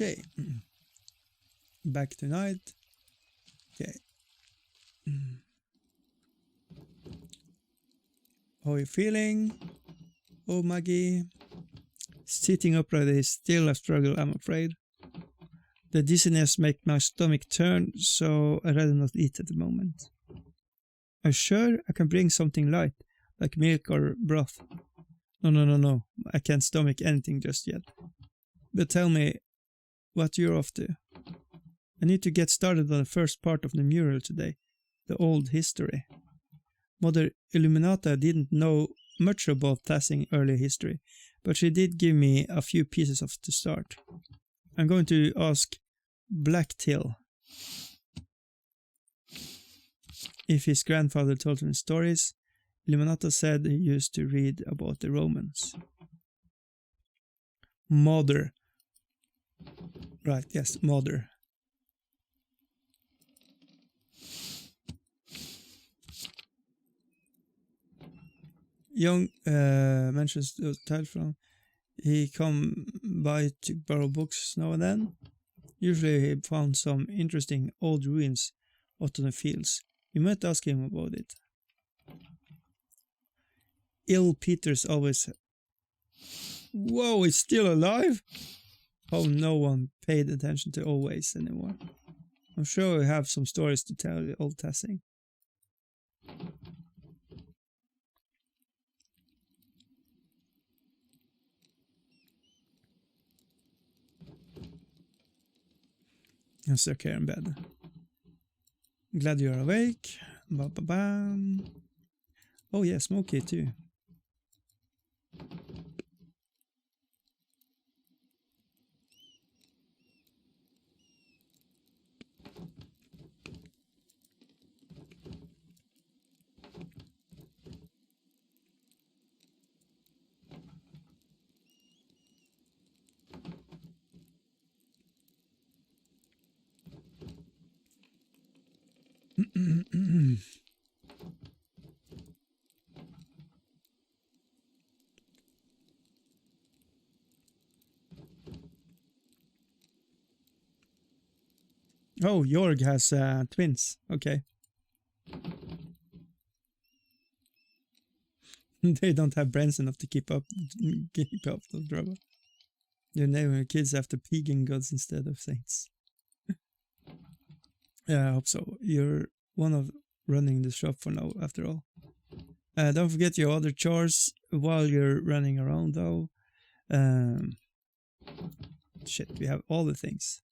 Okay. Back tonight. Okay. How are you feeling? Oh, Maggie. Sitting upright is still a struggle, I'm afraid. The dizziness makes my stomach turn, so I'd rather not eat at the moment. I'm sure I can bring something light, like milk or broth. No. I can't stomach anything just yet. But tell me what you're off to. I need to get started on the first part of the mural today, the old history. Mother Illuminata didn't know much about Tassing early history, but she did give me a few pieces of to start. I'm going to ask Blacktail if his grandfather told him stories. Illuminata said he used to read about the Romans. Mother. Right, yes, mother. Young mentions the title from. He come by to borrow books now and then. Usually he found some interesting old ruins out in the fields. You might ask him about it. Ill Peters always... Whoa, it's still alive? How no one paid attention to Always anymore. I'm sure we have some stories to tell the old Tassing. I'm stuck here in bed. Glad you're awake. Ba-ba-bam. Oh yeah, Smokey too. Oh, Jorg has twins. Okay. They don't have brains enough to keep up the drama. They're naming kids after pagan gods instead of saints. Yeah, I hope so. You're one of running the shop for now, after all. Don't forget your other chores while you're running around, though. Shit, we have all the things.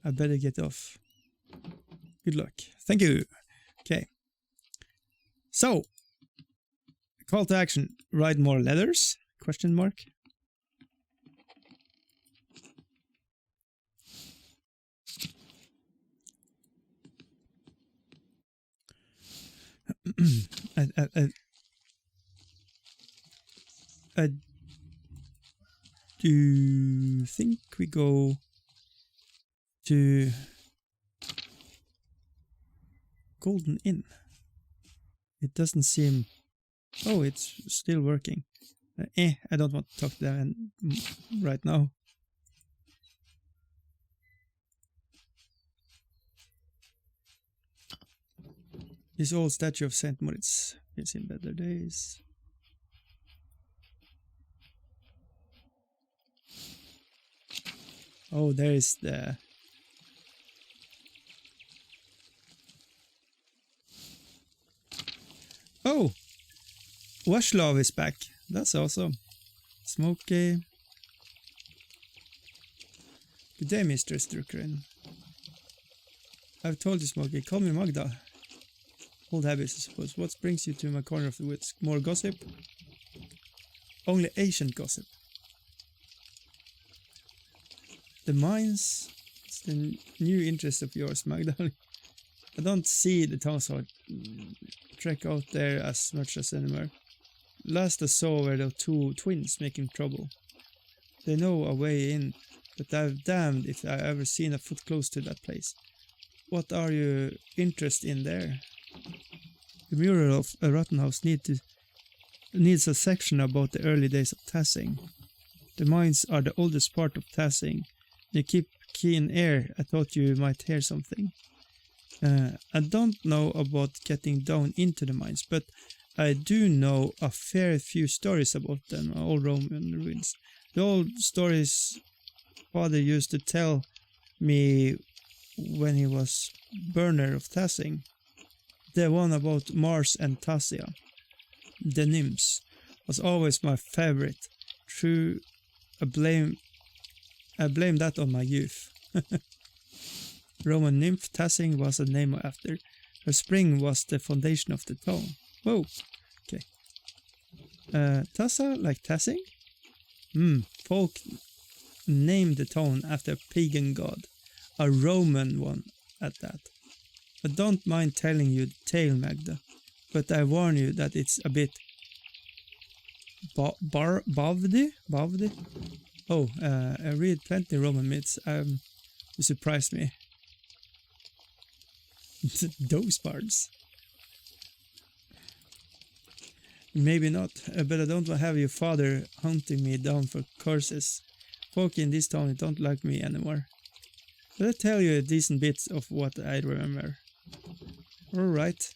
I better get off. Good luck. Thank you. Okay. So, call to action. Write more letters? Question mark. I do think we go to Golden Inn. It doesn't seem... Oh, it's still working. I don't want to talk to them right now. This old statue of Saint Moritz. Been seen better days. Oh, there is the... Oh! Washlav is back. That's awesome. Smokey. Good day, Mr. Struckren. I've told you, Smokey. Call me Magda. Old habits, I suppose. What brings you to my corner of the woods? More gossip? Only ancient gossip. The mines? It's the new interest of yours, Magda. I don't see the townsfolk trek out there as much as anymore. Last I saw were the two twins making trouble. They know a way in, but I'm damned if I ever seen a foot close to that place. What are you interested in there? The mural of a rotten house needs a section about the early days of Tassing. The mines are the oldest part of Tassing. They keep keen ear. I thought you might hear something. I don't know about getting down into the mines, but I do know a fair few stories about them, old Roman ruins. The old stories father used to tell me when he was burner of Tassing. The one about Mars and Tassia, the nymphs, was always my favorite. True, I blame that on my youth. Roman nymph Tassing was a name after. Her spring was the foundation of the town. Whoa, okay. Tassa like Tassing? Folk named the town after a pagan god, a Roman one at that. I don't mind telling you the tale, Magda, but I warn you that it's a bit bavdy? Oh, I read plenty Roman myths. You surprised me. Those parts. Maybe not, but I don't have your father hunting me down for curses. Folk in this town don't like me anymore. But I'll tell you a decent bit of what I remember. Alright.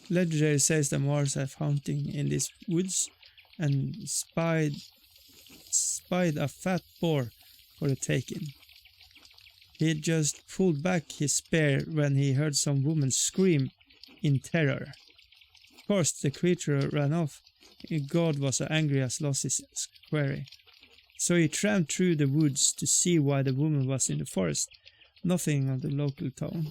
Legendary says the Moors have hunting in these woods and spied a fat boar for the taking. He just pulled back his spear when he heard some woman scream in terror. Of course, the creature ran off. God was angry as lost his quarry. So he tramped through the woods to see why the woman was in the forest. Nothing of the local town.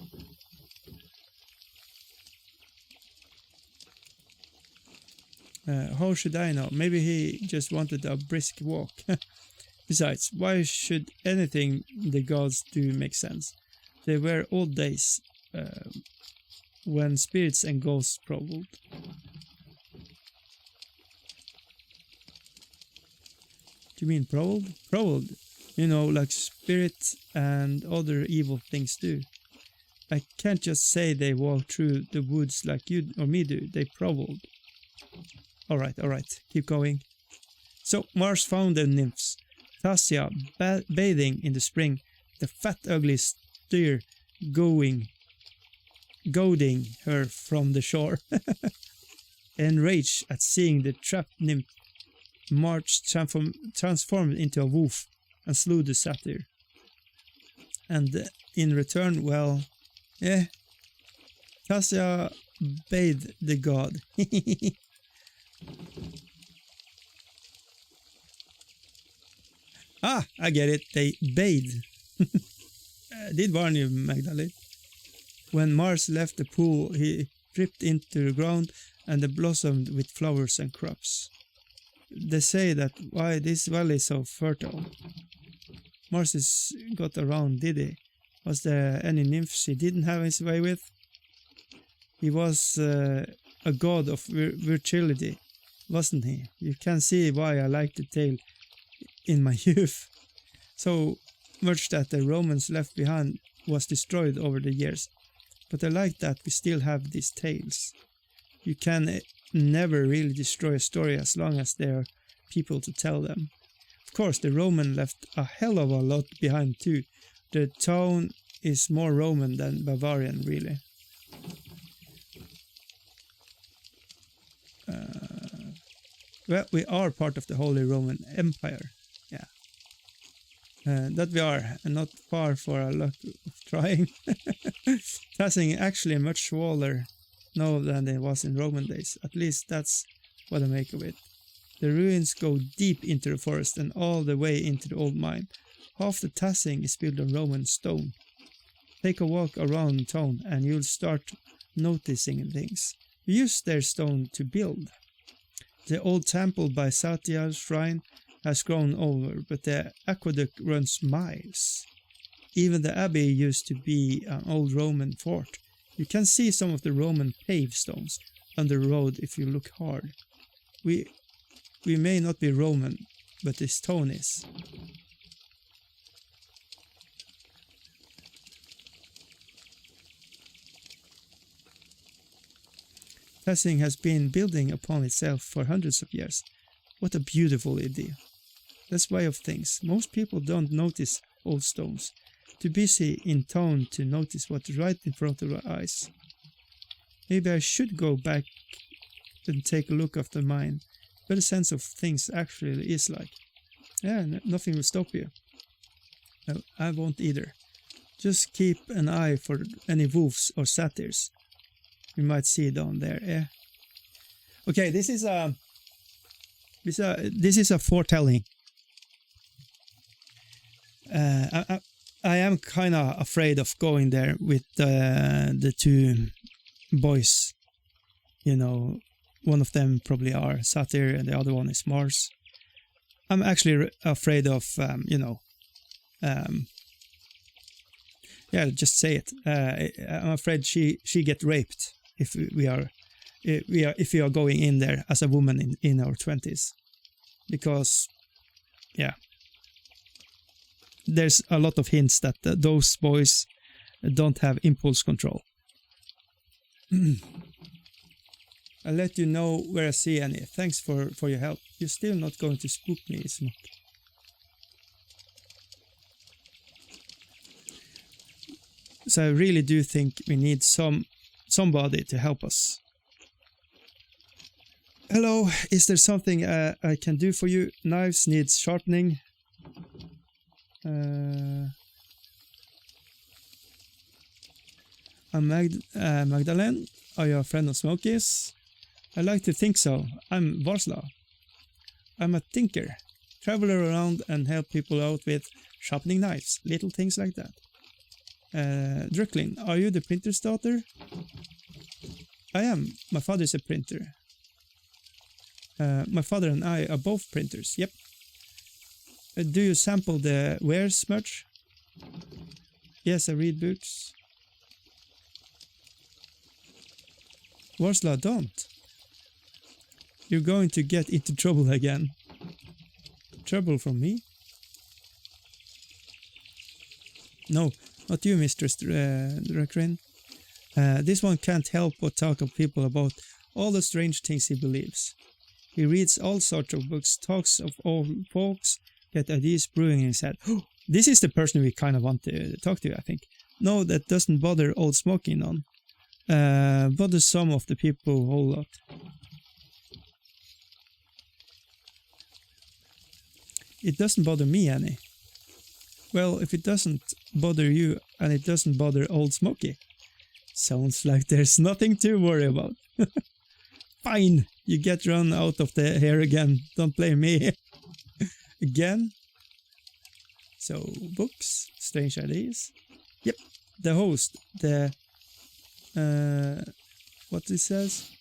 How should I know? Maybe he just wanted a brisk walk. Besides, why should anything the gods do make sense? They were old days, when spirits and ghosts prowled. Do you mean prowled? Prowled, you know, like spirits and other evil things do. I can't just say they walked through the woods like you or me do. They prowled. Alright, keep going. So Mars found the nymphs. Tassia bathing in the spring, the fat ugly steer goading her from the shore. Enraged at seeing the trapped nymph, Mars transformed into a wolf and slew the satyr. And in return, well, Tassia bathed the god. Ah, I get it. They bathed. Did warn you, Magdalene. When Mars left the pool, he dripped into the ground and it blossomed with flowers and crops. They say that why this valley is so fertile. Mars got around, did he? Was there any nymphs he didn't have his way with? He was a god of fertility, wasn't he? You can see why I liked the tale in my youth. So much that the Romans left behind was destroyed over the years. But I like that we still have these tales. You can never really destroy a story as long as there are people to tell them. Of course, the Roman left a hell of a lot behind too. The town is more Roman than Bavarian, really. Well, we are part of the Holy Roman Empire. Yeah. That we are, and not far for a lot of trying. Tassing actually much smaller now than it was in Roman days. At least that's what I make of it. The ruins go deep into the forest and all the way into the old mine. Half the Tassing is built on Roman stone. Take a walk around town and you'll start noticing things. We used their stone to build. The old temple by Satya's shrine has grown over, but the aqueduct runs miles. Even the abbey used to be an old Roman fort. You can see some of the Roman paved stones on the road if you look hard. We may not be Roman, but the stone is. Passing has been building upon itself for hundreds of years. What a beautiful idea. That's way of things. Most people don't notice old stones. Too busy in town to notice what's right in front of their eyes. Maybe I should go back and take a look after mine. What a sense of things actually is like. Yeah, nothing will stop you. No, I won't either. Just keep an eye for any wolves or satyrs we might see down there. Yeah. Okay, this is a foretelling. I am kind of afraid of going there with the two boys. You know, one of them probably are Satyr and the other one is Mars. I'm actually afraid of, just say it. I'm afraid she get raped if we are going in there as a woman in our 20s, because there's a lot of hints that those boys don't have impulse control. I'll let you know where I see any. Thanks for your help. You're still not going to spook me, Smoke. So I really do think we need somebody to help us. Hello, is there something I can do for you? Knives needs sharpening. I'm Magdalene. Are you a friend of Smokey's? I like to think so. I'm Varsla. I'm a tinker. Travel around and help people out with sharpening knives. Little things like that. Drucklin, are you the printer's daughter? I am. My father is a printer. My father and I are both printers. Yep. Do you sample the wares much? Yes, I read books. Varsla, don't. You're going to get into trouble again. Trouble from me? No, not you, Mr. Drucklin. This one can't help but talk to people about all the strange things he believes. He reads all sorts of books, talks of old folks, get ideas brewing in his head. This is the person we kind of want to talk to, I think. No, that doesn't bother old Smoky none. Bothers some of the people a whole lot. It doesn't bother me any. Well, if it doesn't bother you and it doesn't bother old Smoky, sounds like there's nothing to worry about. Fine, you get run out of the hair again. Don't blame me. Again. So, books, strange ideas. Yep, the host, what it says?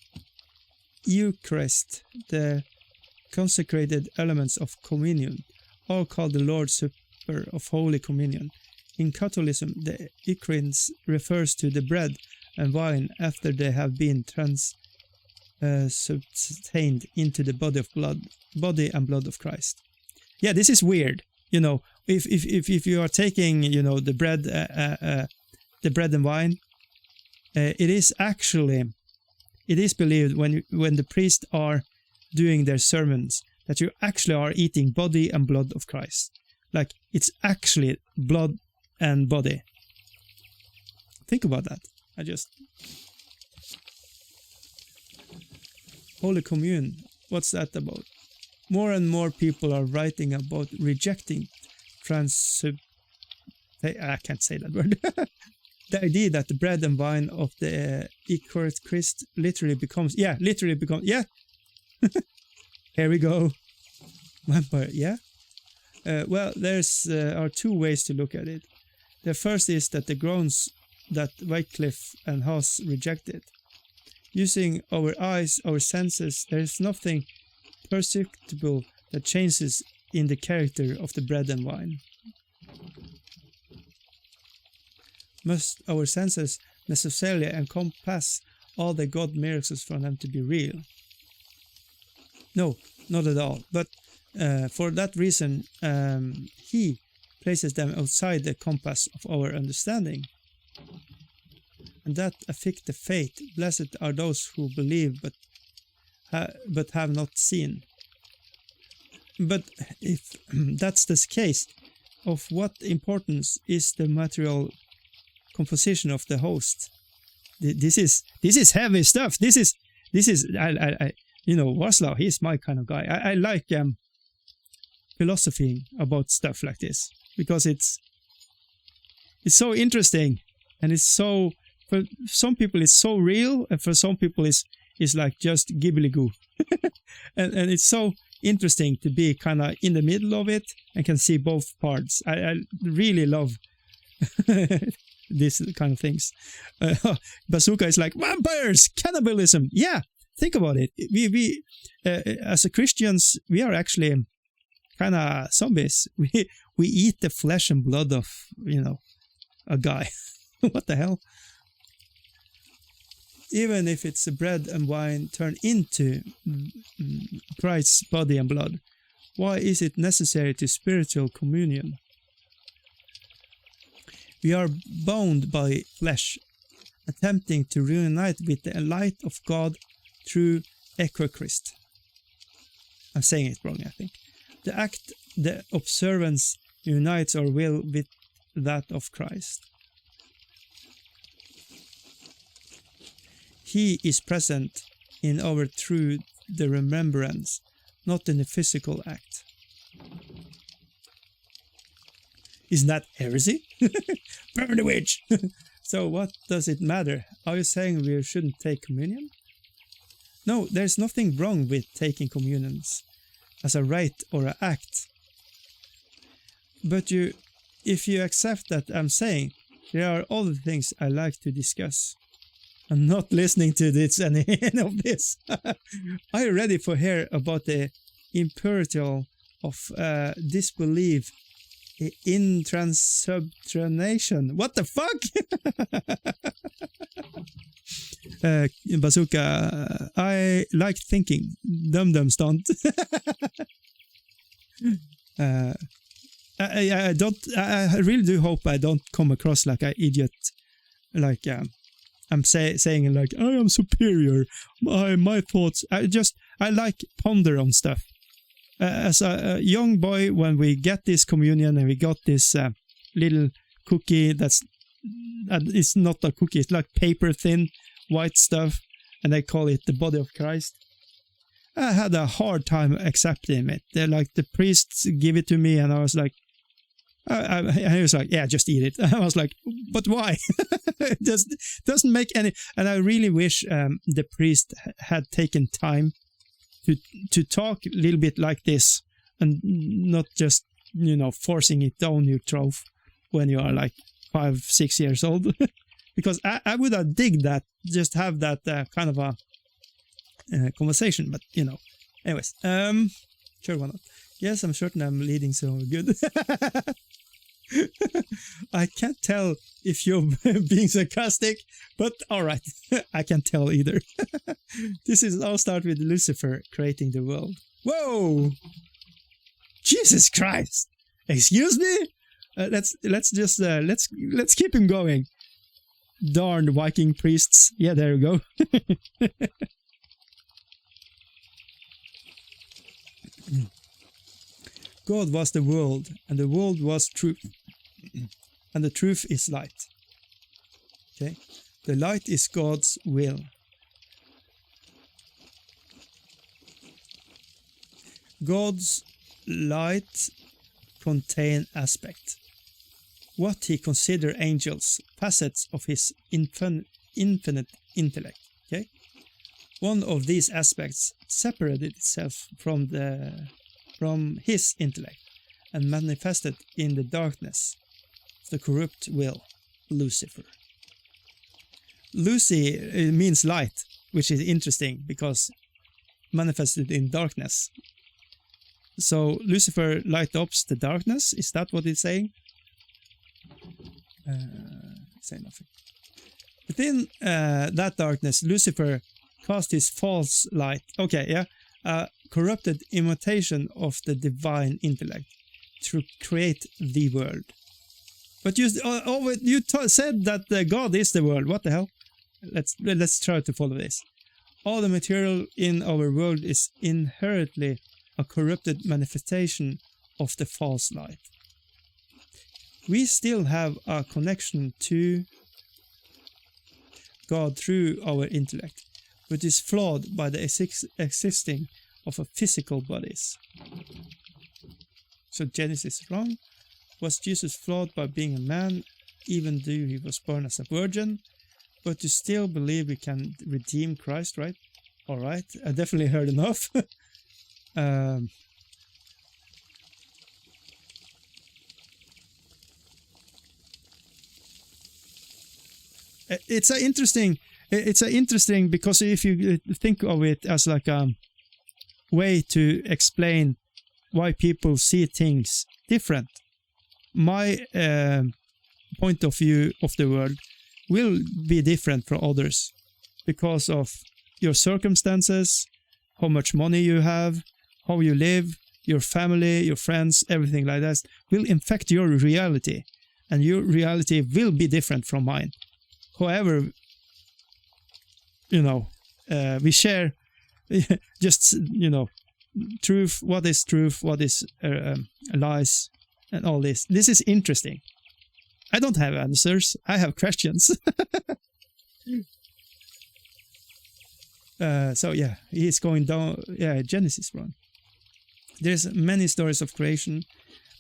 Eucharist, the consecrated elements of communion, all called the Lord's Supper of Holy Communion. In Catholicism, the Eucharist refers to the bread and wine after they have been substained into the body and blood of Christ. Yeah, this is weird. You know, if you are taking, you know, the bread and wine, it is believed when the priests are doing their sermons that you actually are eating body and blood of Christ. Like, it's actually blood and body. Think about that. Holy Communion, what's that about? More and more people are writing about rejecting I can't say that word. The idea that the bread and wine of the Eucharist literally becomes. Yeah. Here we go. Vampire, yeah? Well, there's are two ways to look at it. The first is that the grounds that Wycliffe and Haas rejected. Using our eyes, our senses, there is nothing perceptible that changes in the character of the bread and wine. Must our senses necessarily encompass all the God miracles for them to be real? No, not at all. But for that reason, he places them outside the compass of our understanding. and that affect the faith. Blessed are those who believe but have not seen. But if that's the case, of what importance is the material composition of the host? This is heavy stuff. This is I Václav, he's my kind of guy. I like philosophy about stuff like this because it's so interesting, and it's so, for some people it's so real, and for some people it's like just gibbly-goo. and it's so interesting to be kind of in the middle of it and can see both parts. I really love these kind of things. Bazooka is like, vampires, cannibalism. Yeah, think about it. We as a Christians, we are actually kind of zombies. We eat the flesh and blood of, a guy. What the hell? Even if it's bread and wine turned into Christ's body and blood, why is it necessary to spiritual communion? We are bound by flesh, attempting to reunite with the light of God through Eucharist. I'm saying it wrong, I think. The observance unites our will with that of Christ. He is present in our through the remembrance, not in the physical act. Isn't that heresy? Burn the witch! So what does it matter? Are you saying we shouldn't take communion? No, there's nothing wrong with taking communions as a rite or an act. But if you accept that I'm saying, there are other things I like to discuss. I'm not listening to this any of this. Are you ready for hear about the impurity of disbelief in transubstantiation? What the fuck? Bazooka, I like thinking. Dum stunt. I really do hope I don't come across like an idiot. Like I'm saying like I am superior. My thoughts. I like ponder on stuff. As a young boy, when we get this communion and we got this little cookie it's not a cookie, it's like paper thin white stuff, and they call it the body of Christ. I had a hard time accepting it. They're like, the priests give it to me, and I was like, he was like, yeah, just eat it. I was like, but why? It just doesn't make any. And I really wish the priest had taken time to talk a little bit like this, and not just forcing it down your throat when you are like 5-6 years old. Because I would have digged that, just have that kind of a conversation. But anyways, sure, why not? Yes, I'm certain I'm leading so good. I can't tell if you're being sarcastic, but alright, I can't tell either. This is all start with Lucifer creating the world. Whoa! Jesus Christ! Excuse me? Let's keep him going. Darn Viking priests. Yeah, there we go. God was the world, and the world was truth, and the truth is light. Okay, the light is God's will. God's light contain aspect. What he consider angels, facets of his infinite intellect. Okay, one of these aspects separated itself from his intellect and manifested in the darkness of the corrupt will, Lucifer. Lucy means light, which is interesting because manifested in darkness. So Lucifer light up the darkness. Is that what it's saying? Say nothing. Within that darkness, Lucifer cast his false light. Okay, yeah. Corrupted imitation of the divine intellect to create the world. But you said that God is the world. What the hell? Let's try to follow this. All the material in our world is inherently a corrupted manifestation of the false light. We still have a connection to God through our intellect, but is flawed by the existing of a physical bodies. So Genesis is wrong. Was Jesus flawed by being a man, even though he was born as a virgin? But you still believe we can redeem Christ, right? All right, I definitely heard enough. It's interesting because if you think of it as like a way to explain why people see things different, my point of view of the world will be different from others because of your circumstances, how much money you have, how you live, your family, your friends, everything like that will affect your reality, and your reality will be different from mine. However, we share just, truth, what is lies, and all this. This is interesting. I don't have answers. I have questions. So yeah, he's going down. Yeah, Genesis wrong. There's many stories of creation,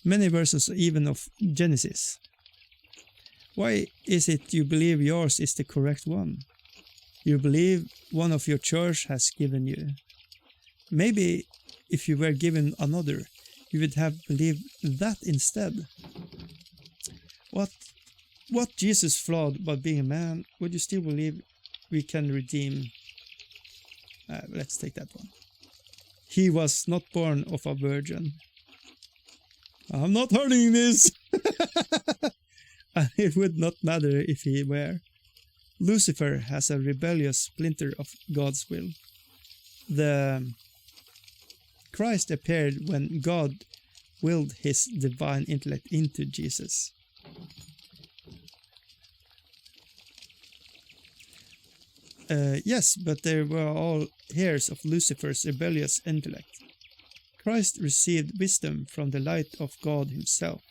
many verses even of Genesis. Why is it you believe yours is the correct one? You believe one of your church has given you. Maybe if you were given another, you would have believed that instead. What Jesus flawed by being a man, would you still believe we can redeem? Let's take that one. He was not born of a virgin. I'm not hurting this. And it would not matter if he were. Lucifer has a rebellious splinter of God's will. The Christ appeared when God willed his divine intellect into Jesus. Yes, but they were all heirs of Lucifer's rebellious intellect. Christ received wisdom from the light of God himself.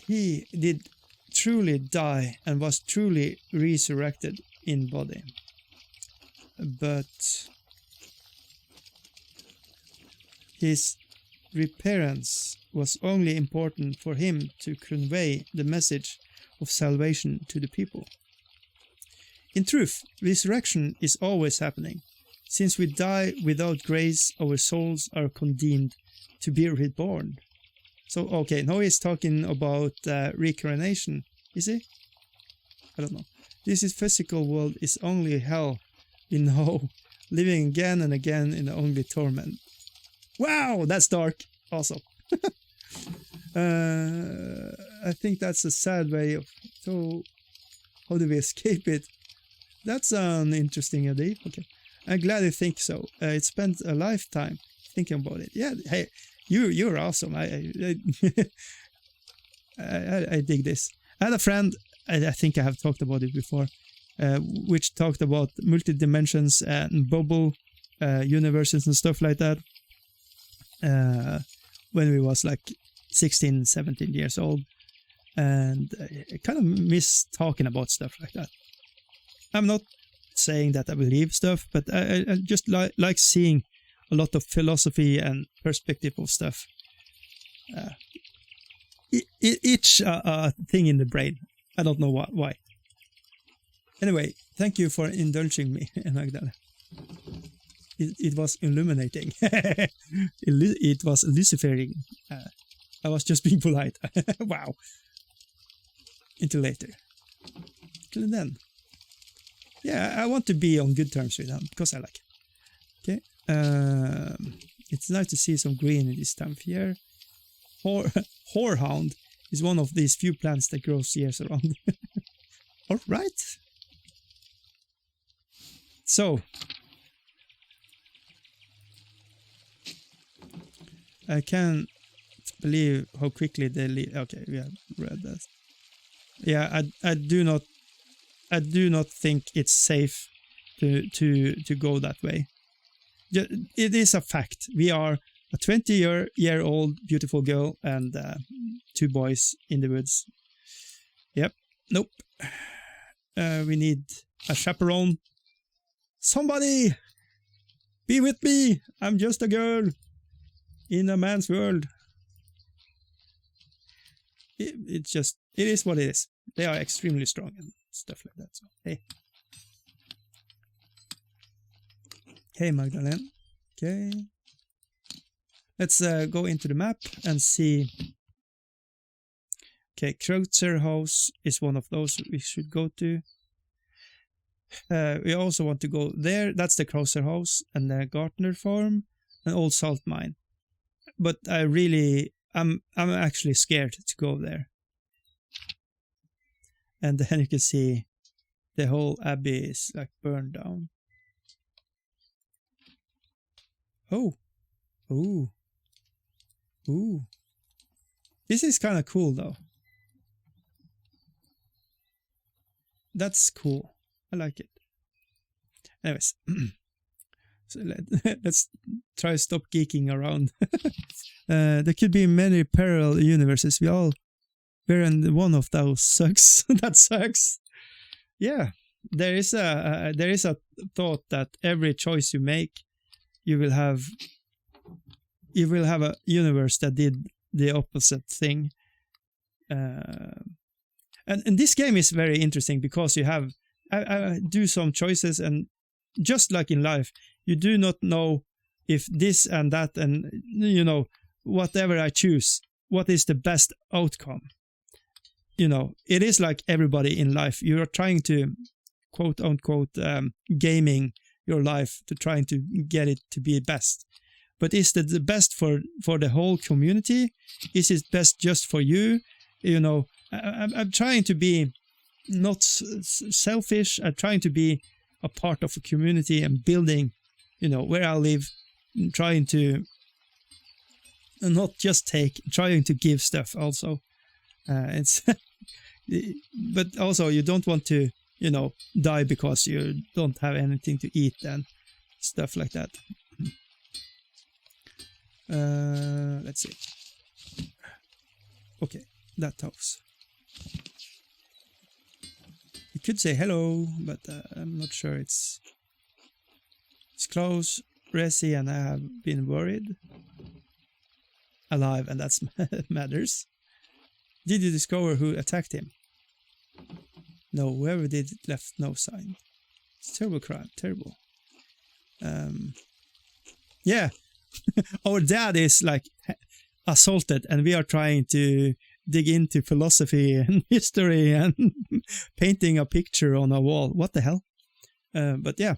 He did truly die and was truly resurrected in body. But his reappearance was only important for him to convey the message of salvation to the people. In truth, resurrection is always happening. Since we die without grace, our souls are condemned to be reborn. So, okay, now he's talking about reincarnation, is he? I don't know. This is physical world is only hell we know, living again and again in only torment. Wow, that's dark. Awesome. I think that's a sad way of, so how do we escape it? That's an interesting idea. Okay, I'm glad you think so. It spent a lifetime thinking about it. Yeah, hey, you're awesome. I dig this. I had a friend, I think I have talked about it before, which talked about multi-dimensions and bubble universes and stuff like that when we was like 16, 17 years old. And I kind of miss talking about stuff like that. I'm not saying that I believe stuff, but I just like seeing a lot of philosophy and perspective of stuff. Each thing in the brain. I don't know why. Anyway, thank you for indulging me, Magdalena. It was illuminating. It was lucifering. I was just being polite. Wow. Until later. Till then. Yeah, I want to be on good terms with them because I like it. Okay. It's nice to see some green in this time of year. Whorehound is one of these few plants that grows years around. All right. So, I can believe how quickly they leave. Okay, we have read that. Yeah, I do not think it's safe to go that way. It is a fact. We are a 20-year-old beautiful girl and 2 boys in the woods. Yep. Nope. We need a chaperone. Somebody be with me. I'm just a girl in a man's world. It is what it is. They are extremely strong and stuff like that. So hey Magdalene. Okay. Let's go into the map and see. Okay, Kreutzer House is one of those we should go to. We also want to go there. That's the Kreutzer House and the Gartner Farm and Old Salt Mine. But I'm actually scared to go there. And then you can see the whole abbey is like burned down. Oh. Ooh. Ooh. This is kind of cool though. That's cool. I like it. Anyways. So let's try to stop geeking around. There could be many parallel universes. We're in one of those. Sucks. That sucks. Yeah. There is a thought that every choice you make, you will have a universe that did the opposite thing. And this game is very interesting because you have I do some choices, and just like in life, you do not know if this and that and whatever I choose, what is the best outcome. It is like everybody in life. You are trying to quote unquote gaming your life to trying to get it to be best. But is that the best for the whole community? Is it best just for you? I'm trying to be not selfish. I'm trying to be a part of a community and building, where I live, trying to not just trying to give stuff also. It's but also you don't want to, die because you don't have anything to eat and stuff like that. Let's see. Okay, that house. You could say hello, but I'm not sure it's close. Resi and I have been worried. Alive, and that matters. Did you discover who attacked him? No, whoever did it left no sign. It's a terrible crime, terrible. Yeah, our dad is like assaulted, and we are trying to dig into philosophy and history and painting a picture on a wall. What the hell? But yeah,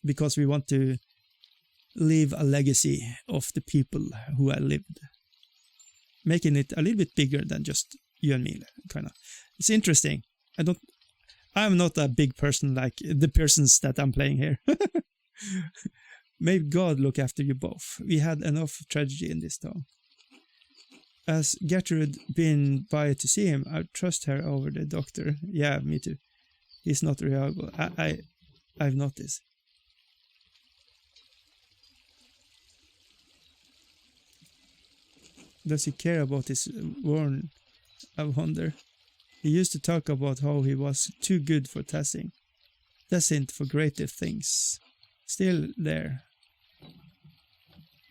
because we want to leave a legacy of the people who have lived, making it a little bit bigger than just you and me, kind of. It's interesting. I'm not a big person like the persons that I'm playing here. May God look after you both. We had enough tragedy in this town. Has Gertrude been by to see him? I trust her over the doctor. Yeah, me too. He's not reliable. I've noticed. Does he care about his worn? I wonder. He used to talk about how he was too good for testing. Destined for greater things. Still there.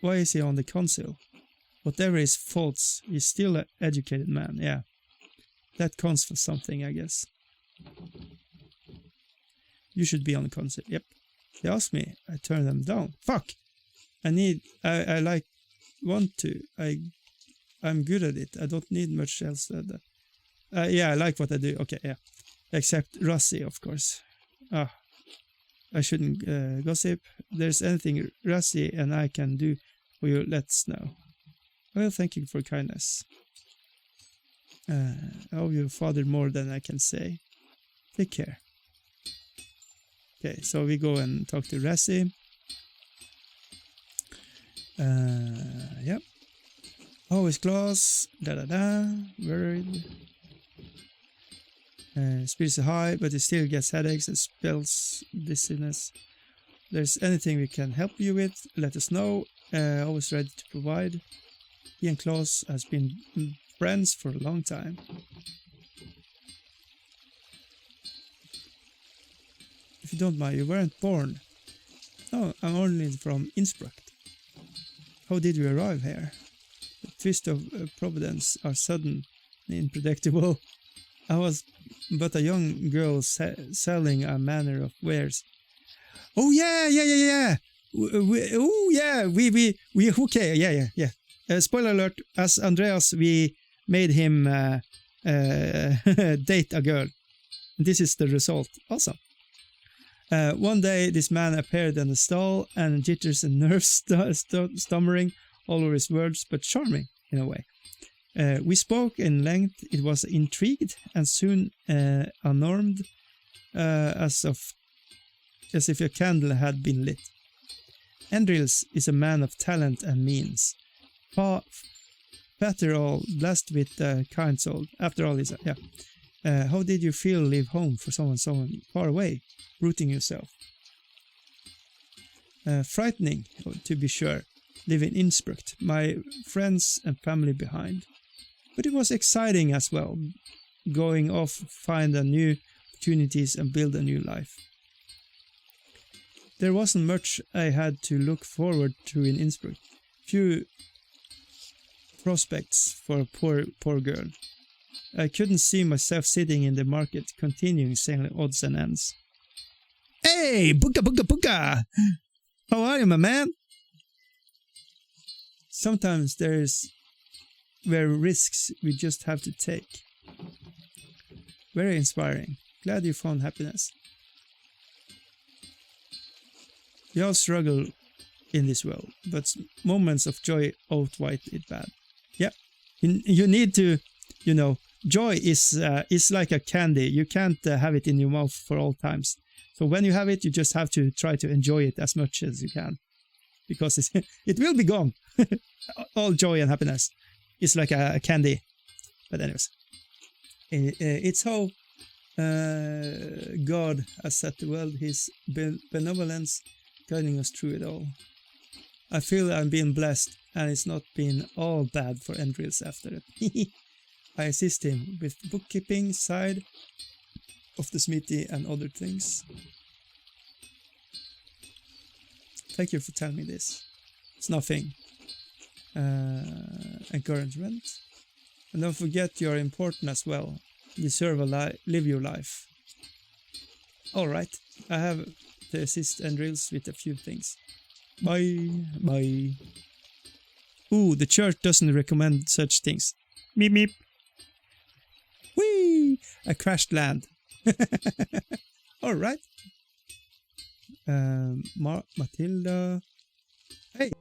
Why is he on the council? Whatever his faults, he's still an educated man. Yeah. That counts for something, I guess. You should be on the council. Yep. They asked me. I turned them down. Fuck! I want to. I'm good at it. I don't need much else than that. Yeah, I like what I do. Okay, yeah. Except Russie, of course. I shouldn't gossip. There's anything Russie and I can do for you, let's know. Well, thank you for kindness. I owe your father more than I can say. Take care. Okay, so we go and talk to Russie. Yep. Always class. Worried. Spirits are high, but he still gets headaches and spells dizziness. If there's anything we can help you with, let us know. Always ready to provide. He and Klaus has been friends for a long time. If you don't mind, you weren't born. No, I'm only from Innsbruck. How did we arrive here? The twist of providence are sudden and unpredictable. I was but a young girl selling a manner of wares. Oh yeah. Okay, spoiler alert, as Andreas, we made him date a girl. This is the result. Awesome. One day, this man appeared in the stall, and jitters and nerves stammering all over his words, but charming in a way. We spoke in length. It was intrigued and soon unarmed, as if a candle had been lit. Andreas is a man of talent and means. After all, blessed with kind soul. After all, how did you feel leave home for someone so far away, rooting yourself? Frightening, to be sure, living in Innsbruck, my friends and family behind. But it was exciting as well, going off, find new opportunities and build a new life. There wasn't much I had to look forward to in Innsbruck. Few prospects for a poor girl. I couldn't see myself sitting in the market, continuing selling odds and ends. Hey, booga! How are you, my man? Sometimes there's risks we just have to take. Very inspiring. Glad you found happiness. We all struggle in this world, but moments of joy outweigh it bad. Yeah, you need to, joy is like a candy. You can't have it in your mouth for all times. So when you have it, you just have to try to enjoy it as much as you can, because it will be gone. All joy and happiness is like a candy. But anyways, it's how God has set the world, his benevolence guiding us through it all. I feel I'm being blessed, and it's not been all bad for Andreas after it. I assist him with bookkeeping side of the smithy and other things. Thank you for telling me this. It's nothing. Encouragement. And don't forget you're important as well. You deserve live your life. Alright, I have to assist Andreas with a few things. Bye. Ooh, the church doesn't recommend such things. Meep meep. Whee! I crashed land. Alright. Matilda. Hey!